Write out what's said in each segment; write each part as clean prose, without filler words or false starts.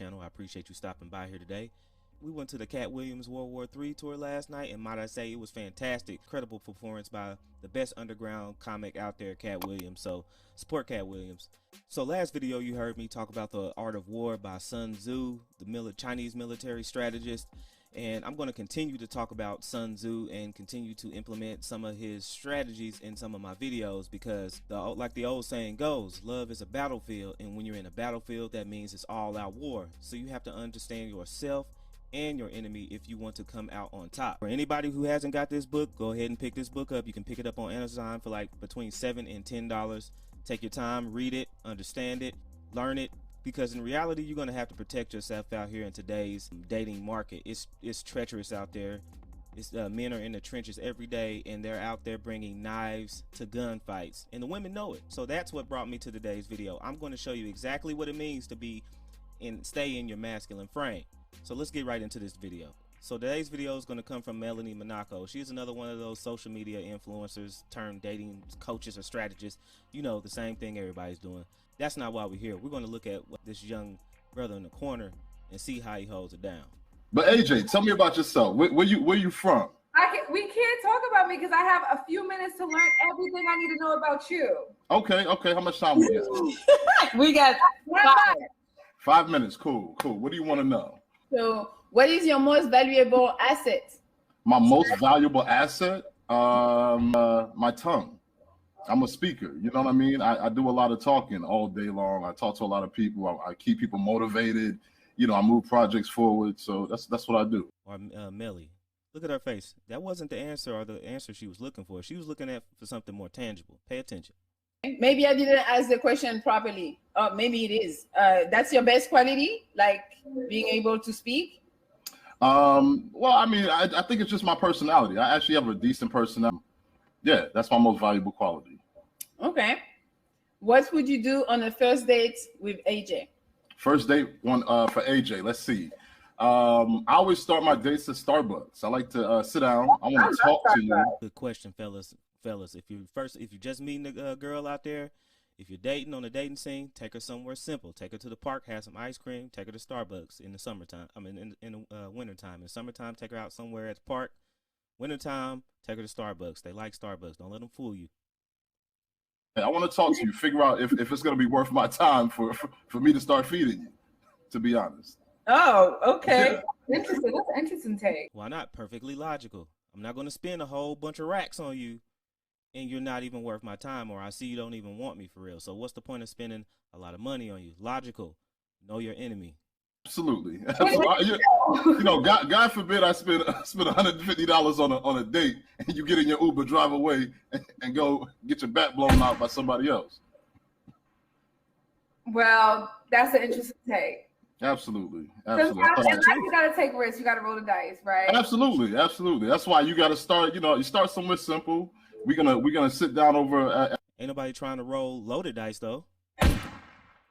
channel. I appreciate you stopping by here today. We went to the Cat Williams World War III tour last night, and might I say, it was fantastic. Incredible performance by the best underground comic out there, Cat Williams. So support Cat Williams. So last video you heard me talk about the Art of War by Sun Tzu, the Chinese military strategist. And I'm going to continue to talk about Sun Tzu and continue to implement some of his strategies in some of my videos, because like the old saying goes, love is a battlefield, and when you're in a battlefield, that means it's all out war. So you have to understand yourself and your enemy if you want to come out on top. For anybody who hasn't got this book, go ahead and pick this book up. You can pick it up on Amazon for like between $7 and $10. Take your time, read it, understand it, learn it, because in reality you're going to have to protect yourself out here in today's dating market. It's treacherous out there. Men are in the trenches every day, and they're out there bringing knives to gunfights, and the women know it. So that's what brought me to today's video. I'm going to show you exactly what it means to be and stay in your masculine frame. So let's get right into this video. So today's video is going to come from Melanie Monaco. She's another one of those social media influencers turned dating coaches or strategists. You know, the same thing everybody's doing. That's not why we're here. We're going to look at this young brother in the corner and see how he holds it down. But AJ, tell me about yourself. Where you from? We can't talk about me because I have a few minutes to learn everything I need to know about you. Okay. How much time we got? We got 5. 5 minutes. Cool. What do you want to know? So, what is your most valuable asset? My most valuable asset? My tongue. I'm a speaker. You know what I mean? I do a lot of talking all day long. I talk to a lot of people. I keep people motivated. You know, I move projects forward. So that's what I do. Or Melly, look at her face. That wasn't the answer, or the answer she was looking for. She was looking for something more tangible. Pay attention. Maybe I didn't ask the question properly. Maybe it is. That's your best quality, like being able to speak? Well, I mean, I think it's just my personality. I actually have a decent personality. Yeah, that's my most valuable quality. Okay. What would you do on a first date with AJ? First date for AJ, let's see. I always start my dates at Starbucks. I like to sit down. I want to talk to you. Good question, fellas. If you're just meeting a girl out there, if you're dating on the dating scene, take her somewhere simple. Take her to the park, have some ice cream, take her to Starbucks in the summertime. I mean, in the wintertime. In summertime, take her out somewhere at the park. Wintertime, take her to Starbucks. They like Starbucks. Don't let them fool you. Hey, I want to talk to you, figure out if it's going to be worth my time for me to start feeding you, to be honest. Oh, okay. Yeah. Interesting. That's an interesting take. Why not? Perfectly logical. I'm not going to spend a whole bunch of racks on you, and you're not even worth my time, or I see you don't even want me for real. So what's the point of spending a lot of money on you? Logical. Know your enemy. Absolutely. You know, God forbid I spend $150 on a date, and you get in your Uber, drive away, and go get your back blown out by somebody else. Well, that's an interesting take. Absolutely. In life, you got to take risks. You got to roll the dice, right? Absolutely. That's why you got to start. You know, you start somewhere simple. We're gonna sit down over. Ain't nobody trying to roll loaded dice though.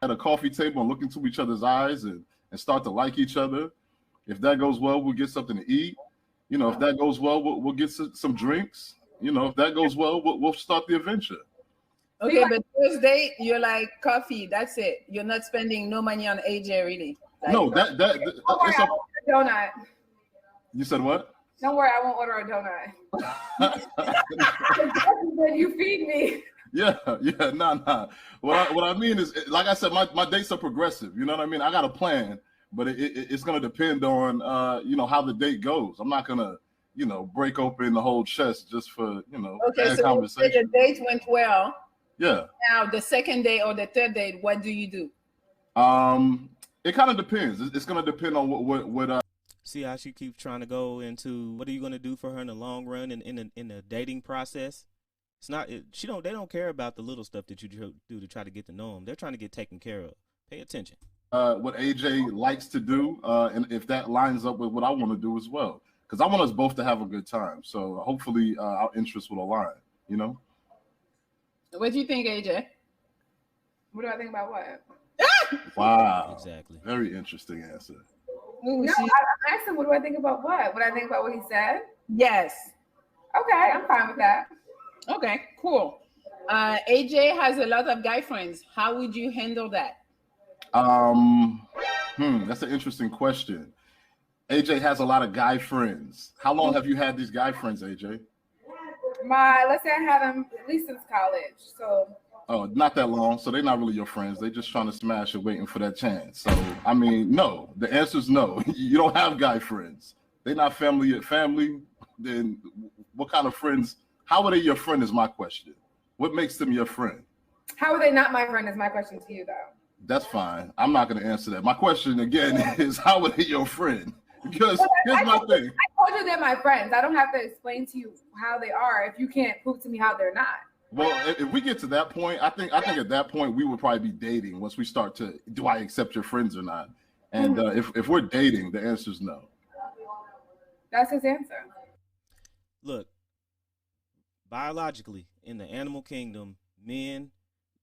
At a coffee table and look into each other's eyes and start to like each other. If that goes well, we'll get something to eat. You know, if that goes well, we'll get some drinks. You know, if that goes well, we'll start the adventure. Okay, but first date, you're like coffee. That's it. You're not spending no money on AJ, really. Like, no, that I won't order a donut. You said what? Don't worry, I won't order a donut. You feed me. Yeah, nah. What I mean is, like I said, my dates are progressive. You know what I mean? I got a plan, but it's gonna depend on you know, how the date goes. I'm not gonna, you know, break open the whole chest just for, you know, okay, so conversation. The date went well. Yeah. Now the second date or the third date, what do you do? It kind of depends. It's gonna depend on what. See how she keeps trying to go into what are you gonna do for her in the long run and in the dating process. It's not. They don't care about the little stuff that you do to try to get to know them. They're trying to get taken care of. Pay attention. What AJ likes to do, and if that lines up with what I want to do as well, because I want us both to have a good time. So hopefully our interests will align. You know. What do you think, AJ? What do I think about what? Wow. Exactly. Very interesting answer. No, I'm asking, what do I think about what? What I think about what he said? Yes. Okay, I'm fine with that. Okay, cool. AJ has a lot of guy friends. How would you handle that? That's an interesting question. AJ has a lot of guy friends. How long have you had these guy friends, AJ? Let's say I had them at least since college. So. Oh, not that long. So they're not really your friends. They're just trying to smash and waiting for that chance. So, I mean, no. The answer is no. You don't have guy friends. They're not family at family. Then what kind of friends? How are they your friend is my question. What makes them your friend? How are they not my friend is my question to you, though. That's fine. I'm not going to answer that. My question, again, is how are they your friend? Because here's my thing. I told you they're my friends. I don't have to explain to you how they are if you can't prove to me how they're not. Well, if we get to that point, I think at that point we would probably be dating once we start to, do I accept your friends or not? And if we're dating, the answer is no. That's his answer. Look, biologically, in the animal kingdom, men,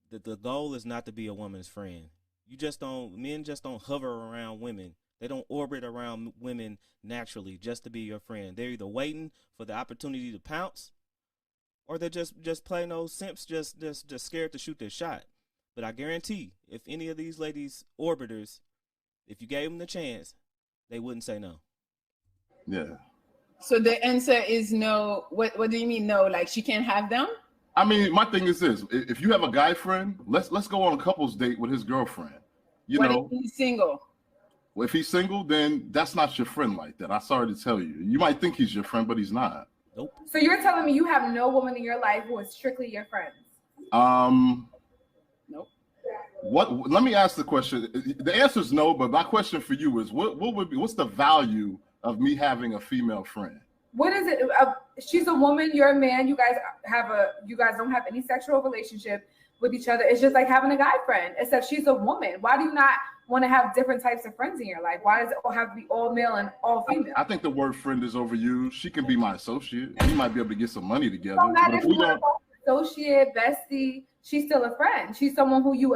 the goal is not to be a woman's friend. Men just don't hover around women. They don't orbit around women naturally just to be your friend. They're either waiting for the opportunity to pounce, or they're just plain old simps, just scared to shoot their shot. But I guarantee, if any of these ladies orbiters, if you gave them the chance, they wouldn't say no. Yeah. So the answer is no. What do you mean no? Like she can't have them? I mean, my thing is this: if you have a guy friend, let's go on a couple's date with his girlfriend. What if he's single? Well, if he's single, then that's not your friend like that. I'm sorry to tell you. You might think he's your friend, but he's not. Nope. So you're telling me you have no woman in your life who is strictly your friend? Nope. What? Let me ask the question. The answer is no, but my question for you is, what's the value of me having a female friend? What is it? She's a woman. You're a man. You guys don't have any sexual relationship with each other. It's just like having a guy friend, except she's a woman. Why do you not want to have different types of friends in your life? Why does it all have to be all male and all female? I think the word friend is overused. She can be my associate. We might be able to get some money together. No, But if we don't, associate, bestie, she's still a friend. She's someone who you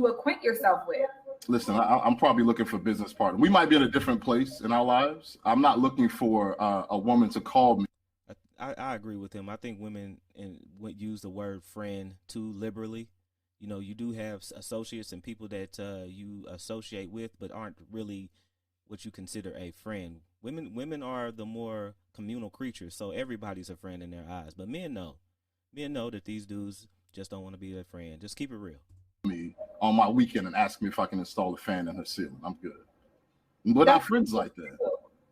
acquaint yourself with. listen, I'm probably looking for business partner. We might be in a different place in our lives. I'm not looking for a woman to call me. I agree with him. I think women use the word friend too liberally. You know, you do have associates and people that you associate with, but aren't really what you consider a friend. Women are the more communal creatures, so everybody's a friend in their eyes. But men know that these dudes just don't want to be their friend. Just keep it real. Me on my weekend and ask me if I can install a fan in her ceiling. I'm good. We're not friends like that.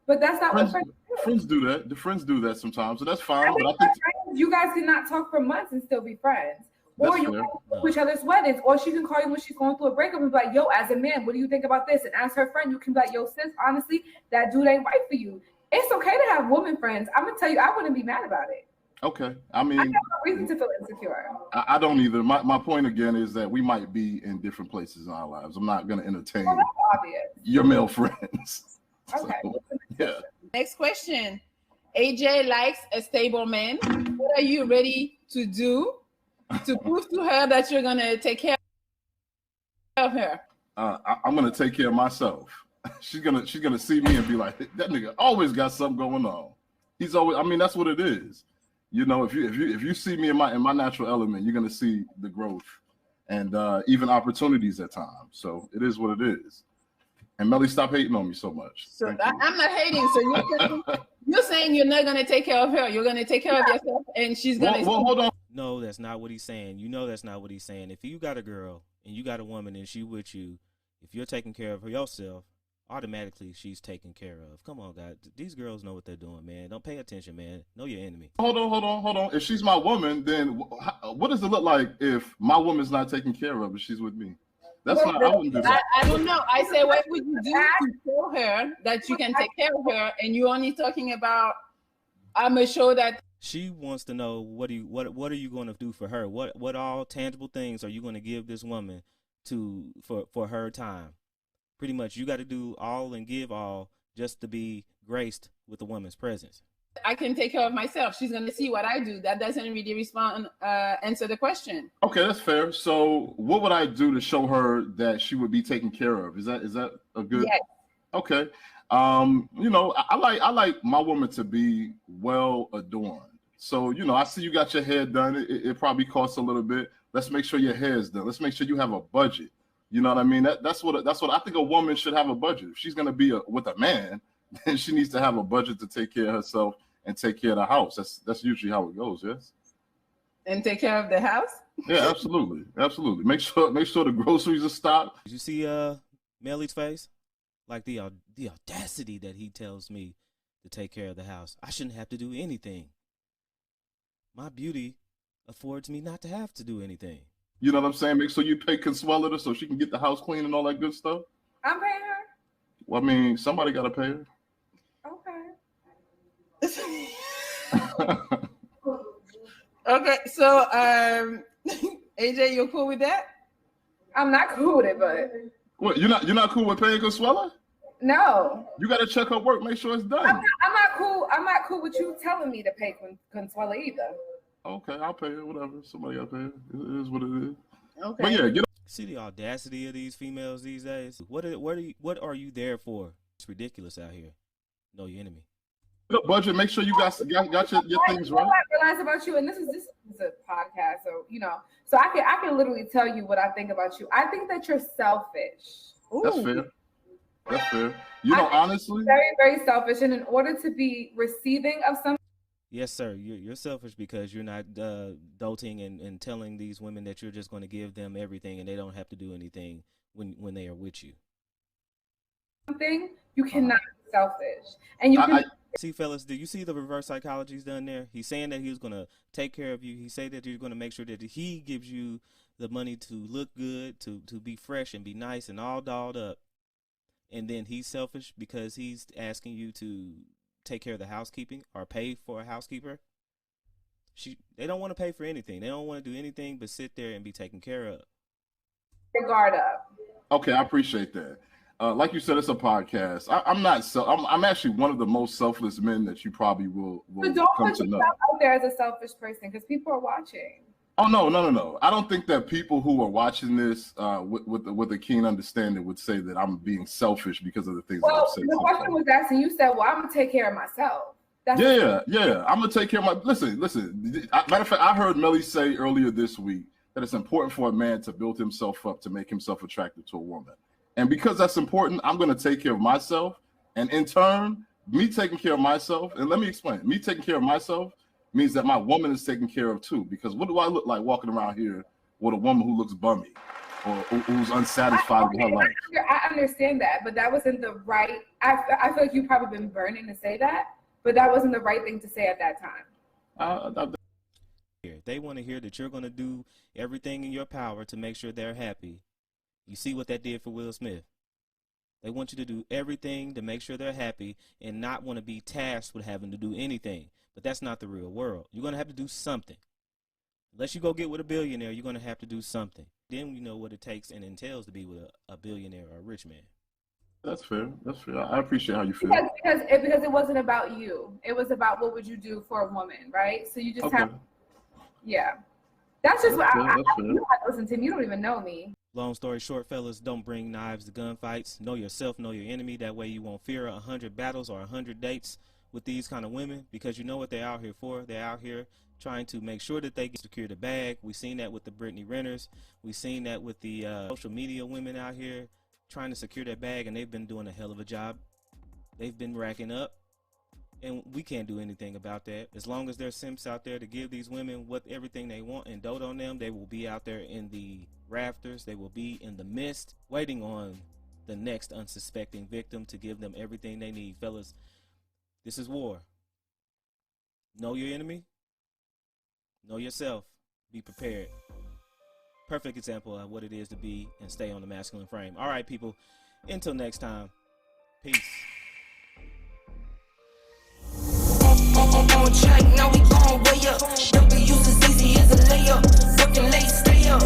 But that's not what friends do that. The friends do that sometimes, so that's fine. But I think you guys cannot talk for months and still be friends. Or you can go to each other's weddings, or she can call you when she's going through a breakup and be like, yo, as a man, what do you think about this? And as her friend, you can be like, yo, sis, honestly, that dude ain't right for you. It's okay to have woman friends. I'm gonna tell you, I wouldn't be mad about it. Okay. I mean, I have no reason to feel insecure. I don't either. My point again is that we might be in different places in our lives. I'm not gonna entertain your male friends. Okay. So, yeah. Next question. AJ likes a stable man. What are you ready to do to prove to her that you're gonna take care of her? I'm gonna take care of myself. She's gonna see me and be like, that nigga always got something going on. He's always. I mean, that's what it is. You know, if you see me in my natural element, you're gonna see the growth and even opportunities at times. So it is what it is. And Melly, stop hating on me so much. So I'm not hating. So you're saying you're not gonna take care of her. You're gonna take care of yourself, and she's gonna. Well, hold on. No, that's not what he's saying. You know, that's not what he's saying. If you got a girl and you got a woman and she with you, if you're taking care of yourself, automatically she's taken care of. Come on, guys. These girls know what they're doing, man. Don't pay attention, man. Know your enemy. Hold on. If she's my woman, then what does it look like if my woman's not taken care of, but she's with me? That's not. I wouldn't do that. I don't know. I say, what would you do to show her that you can take care of her, and you're only talking about, I'm gonna show that. She wants to know what are you going to do for her? What all tangible things are you going to give this woman for her time? Pretty much, you got to do all and give all just to be graced with a woman's presence. I can take care of myself. She's going to see what I do. That doesn't really answer the question. Okay, that's fair. So what would I do to show her that she would be taken care of? Is that a good? Yes. Okay. You know, I like my woman to be well adorned. So, you know, I see you got your hair done. It probably costs a little bit. Let's make sure your hair is done. Let's make sure you have a budget You know what I mean? That's what I think a woman should have a budget. If she's gonna be with a man, then she needs to have a budget to take care of herself and take care of the house. That's usually how it goes, yes. And take care of the house? Yeah, absolutely. Absolutely. Make sure the groceries are stocked. Did you see Melly's face? Like the audacity that he tells me to take care of the house. I shouldn't have to do anything. My beauty affords me not to have to do anything. You know what I'm saying? Make sure you pay Consuela so she can get the house clean and all that good stuff. I'm paying her. Well, I mean, somebody got to pay her. Okay. Okay, so AJ, you're cool with that? I'm not cool with it, but What? You're not cool with paying Consuela? no. You got to check her work, make sure it's done. I'm not cool. I'm not cool with you telling me to pay Consuela either. Okay, I'll pay her. Whatever. Somebody got to pay her. It is what it is. Okay. But yeah, See the audacity of these females these days? What are you there for? It's ridiculous out here. Know your enemy. get a budget. Make sure you got your things right. I realize about you, and this is a podcast, so so I can literally tell you what I think about you. I think that you're selfish. Ooh. That's fair. That's fair. Honestly, very, very selfish, and in order to be receiving of something. Yes, sir. You're selfish because you're not doting and telling these women that you're just going to give them everything and they don't have to do anything when they are with you. Something you cannot be selfish, and you can. See, fellas, do you see the reverse psychology he's done there? He's saying that he's going to take care of you. He said that you're going to make sure that he gives you the money to look good, to be fresh and be nice and all dolled up. And then he's selfish because he's asking you to take care of the housekeeping or pay for a housekeeper. They don't want to pay for anything. They don't want to do anything but sit there and be taken care of. Guard up. Okay, I appreciate that. Like you said, it's a podcast. I'm actually one of the most selfless men that you probably will So don't come put to know. yourself out there as a selfish person because people are watching. Oh no! I don't think that people who are watching this with a keen understanding would say that I'm being selfish because of the things that I've said. The question was asked, and you said, "Well, I'm gonna take care of myself." Yeah. I'm gonna take care of my. Listen. Matter of fact, I heard Melly say earlier this week that it's important for a man to build himself up to make himself attractive to a woman, and because that's important, I'm gonna take care of myself, and in turn, me taking care of myself. And let me explain. Me taking care of myself means that my woman is taken care of too. Because what do I look like walking around here with a woman who looks bummy or who's unsatisfied with her life? I understand that, but that wasn't the right. I feel like you've probably been burning to say that, but that wasn't the right thing to say at that time. They want to hear that you're going to do everything in your power to make sure they're happy. You see what that did for Will Smith. They want you to do everything to make sure they're happy and not want to be tasked with having to do anything. But that's not the real world. You're going to have to do something. Unless you go get with a billionaire, you're going to have to do something. Then you know what it takes and entails to be with a billionaire or a rich man. That's fair. I appreciate how you feel. Because it wasn't about you. It was about what would you do for a woman, right? So you just have, yeah. That's just what I listen to me. You don't even know me. Long story short, fellas, don't bring knives to gunfights. Know yourself, know your enemy. That way you won't fear 100 battles or 100 dates with these kind of women, because you know what they're out here for. They're out here trying to make sure that they secure the bag. We've seen that with the Brittany Renters. We've seen that with the social media women out here trying to secure their bag, and they've been doing a hell of a job. They've been racking up, and we can't do anything about that. As long as there's simps out there to give these women everything they want and dote on them, they will be out there in the rafters. They will be in the mist waiting on the next unsuspecting victim to give them everything they need. Fellas, this is war. Know your enemy. Know yourself. Be prepared. Perfect example of what it is to be and stay on the masculine frame. All right, people. Until next time. Peace. On track, now we going way up. W's as easy as a layup. Working late, stay up.